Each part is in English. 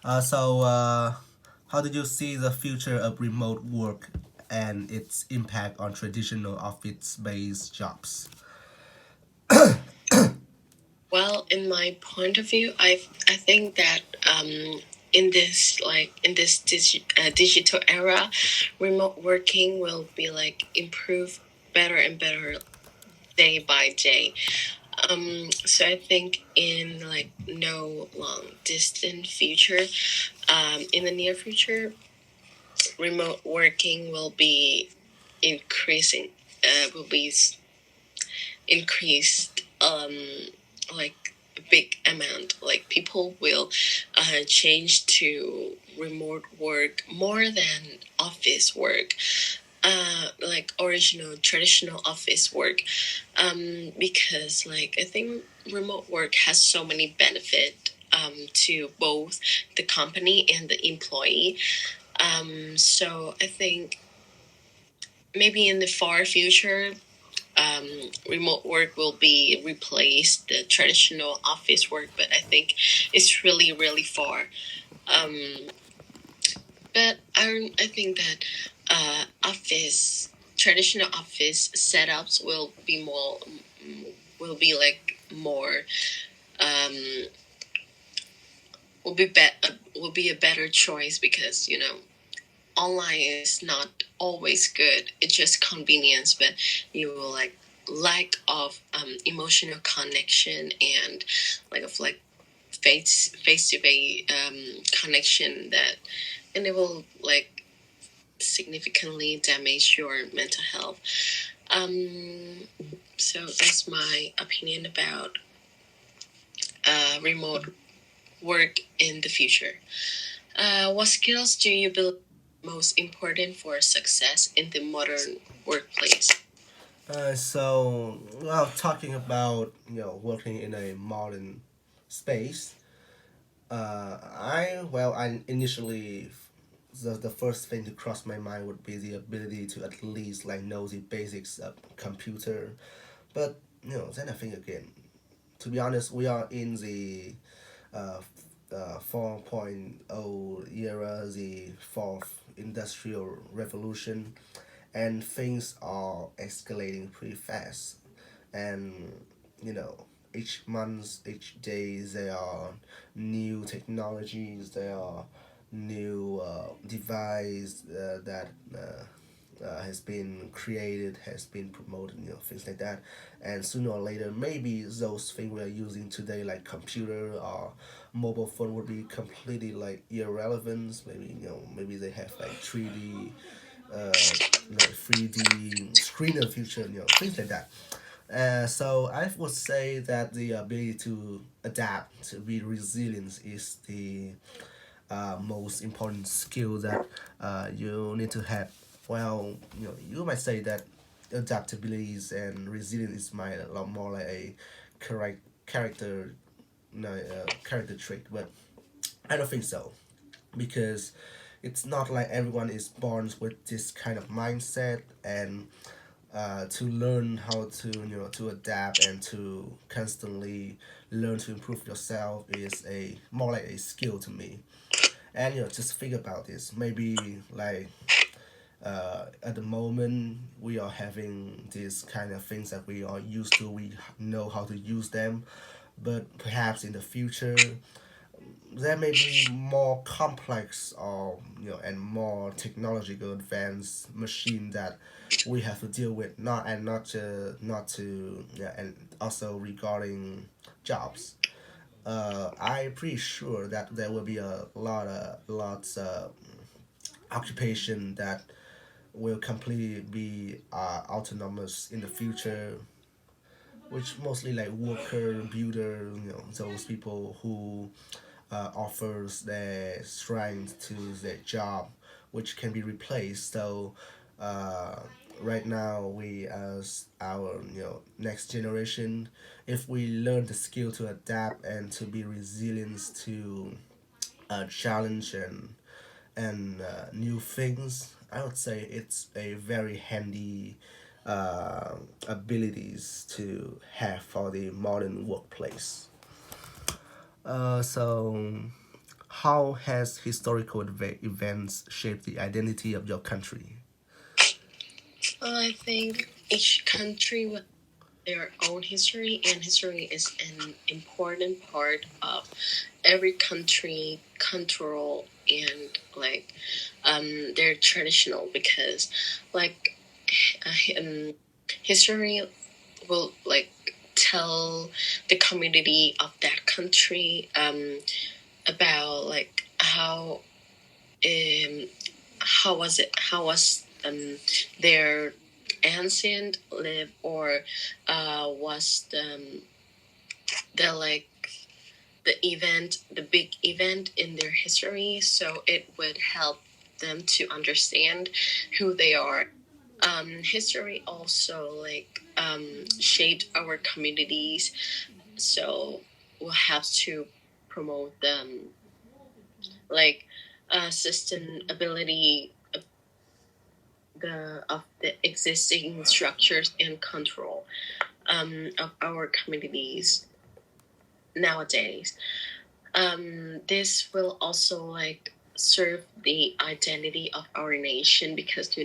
So, how did you see the future of remote work and its impact on traditional office-based jobs? Well, in my point of view, I think that in this digital era, remote working will be like improve better and better day by day. So I think in like no long distant future, in the near future, remote working will be increasing. Will be increased. Like a big amount. Like people will change to remote work more than office work. Like original traditional office work, because like I think remote work has so many benefit to both the company and the employee. So I think maybe in the far future, remote work will be replaced the traditional office work, but I think it's really really far. Um, but I think that office traditional office setups will be like more um, will be a better choice because online is not always good. It's just convenience, but you will like lack of emotional connection and like face to face connection that, and it will like significantly damage your mental health. Um, so that's my opinion about remote work in the future. What skills do you believe most important for success in the modern workplace? So, talking about working in a modern space, I initially the first thing to cross my mind would be the ability to at least like know the basics of computer, but then I think again, to be honest, we are in the 4.0 era, the fourth industrial revolution, and things are escalating pretty fast. And you know, each month, each day, there are new technologies, there are new device that has been created, has been promoted, things like that. And sooner or later, maybe those things we are using today, like computer or mobile phone, would be completely like irrelevant. Maybe maybe they have like 3D, like 3D screen in the future, things like that. So I would say that the ability to adapt, to be resilient, is the most important skill that you need to have. Well, you might say that adaptability and resilience is my a lot more like a correct character, character trait, but I don't think so, because it's not like everyone is born with this kind of mindset. And to learn how to to adapt and to constantly learn to improve yourself is a more like a skill to me. And just think about this, maybe like at the moment we are having these kind of things that we are used to, we know how to use them, but perhaps in the future there may be more complex or and more technological advanced machine that we have to deal with, not to yeah, and also regarding jobs. I'm pretty sure that there will be a lots of occupation that will completely be autonomous in the future, which mostly like worker, builder, those people who offers their strength to their job, which can be replaced. So uh, right now, we as our next generation, if we learn the skill to adapt and to be resilient to challenge and new things, I would say it's a very handy abilities to have for the modern workplace. So how has historical events shaped the identity of your country? I think each country with their own history, and history is an important part of every country cultural and like they're traditional because like um, history will like tell the community of that country about like um how was their ancient live or was the like the big event in their history, so it would help them to understand who they are. History also like shaped our communities, so we'll have to promote them like sustainability of the existing structures and control of our communities nowadays. This will also like serve the identity of our nation because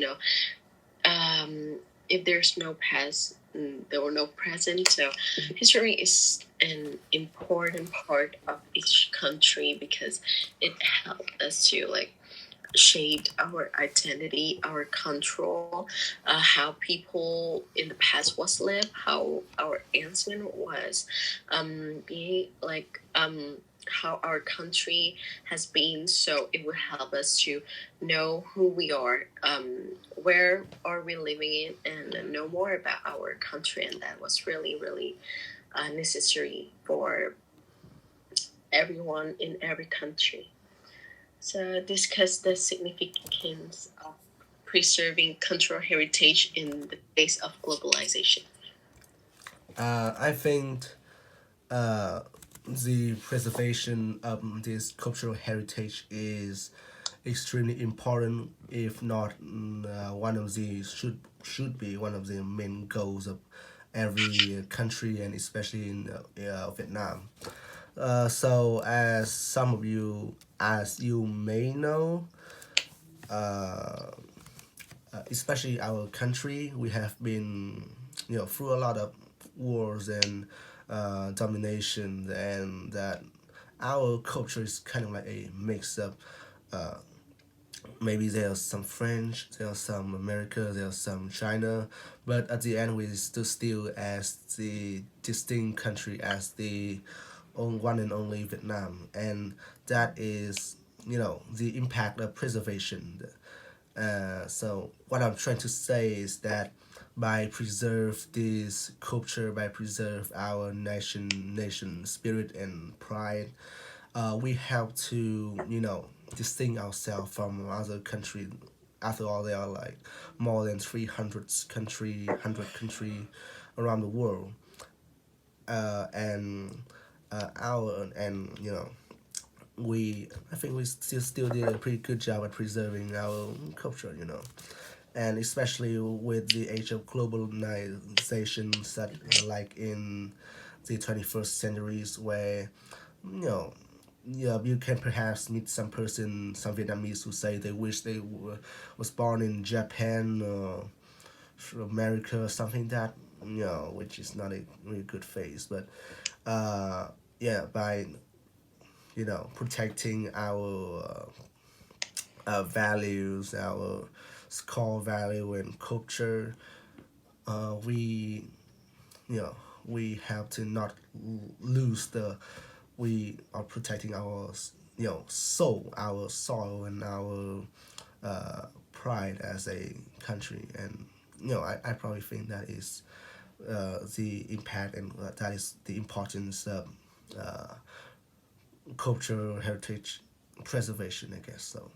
if there's no past, there were no present. So history is an important part of each country because it helped us to like shaped our identity, our control, how people in the past was lived, how our ancient was being like how our country has been. So it would help us to know who we are, where are we living in, and know more about our country. And that was really, really necessary for everyone in every country. So discuss the significance of preserving cultural heritage in the face of globalization. I think uh, the preservation of this cultural heritage is extremely important, if not one of the should be one of the main goals of every country, and especially in Vietnam. So, as you may know, especially our country, we have been, through a lot of wars and domination, and that our culture is kind of like a mix of maybe there's some French, there's some America, there's some China, but at the end we still as the distinct country as the one and only Vietnam, and that is the impact of preservation. So what I'm trying to say is that by preserve this culture, by preserve our nation spirit and pride, we have to distinct ourselves from other countries. After all, there are like more than 100 country around the world, and our and we I think we still did a pretty good job at preserving our culture, and especially with the age of globalization, such like in the 21st centuries, where you know yeah, you can perhaps meet some person, some Vietnamese who say they wish they was born in Japan or America or something that which is not a really good phase. But yeah, by protecting our values, our core value and culture, we you know we have to not lose the we are protecting our soul, our soil, and our pride as a country. And I probably think that is the impact, and that is the importance of uh, cultural heritage preservation, I guess so.